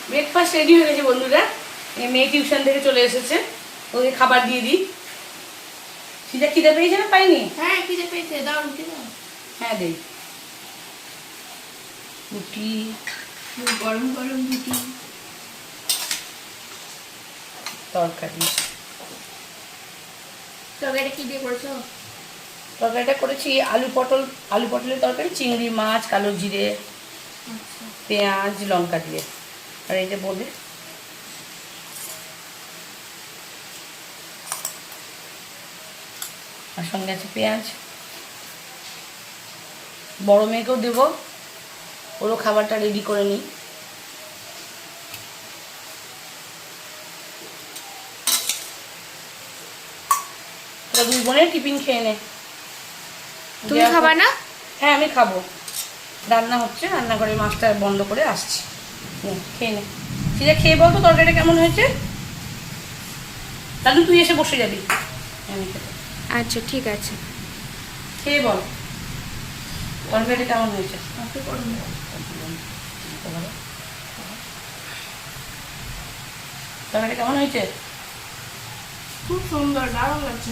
Breakfast ready হয়ে গেছে বন্ধুরা। মেয়ে টিউশন থেকে চলে এসেছে, ওকে খাবার দিয়ে দিই। সেটা খিদে পেয়েছে না পাইনি? হ্যাঁ খিদে পেয়েছে, দাও রুটি দাও। হ্যাঁ দেই। রুটি, গরম গরম রুটি, তরকারি। তরকারিটা কি দিয়ে করেছো? তরকারিটা করেছি আলু পটলের তরকারি, চিংড়ি মাছ, কালো জিরে, আচ্ছা পেঁয়াজ, লঙ্কা দিয়ে। আর এই যে বোঁদে, আর সঙ্গে আছে পেঁয়াজ। বড় মেয়েকেও দেবো, ওরও খাবারটা রেডি করে নিই। ওরা দুই বোনের টিফিন খেয়ে নে। তুমি খাবা না? হ্যাঁ আমি খাবো, রান্না হচ্ছে, রান্নাঘরে মাছটা বন্ধ করে আসছি। খেয়ে নে। সেটা খেয়ে বলতো তরকারিটা কেমন হয়েছে। দাদু তুই এসে বসে যাবি। আচ্ছা ঠিক আছে, খেয়ে বল তরকারিটা কেমন হয়েছে। তরকারিটা কেমন হয়েছে? খুব সুন্দর, দারুণ লাগছে।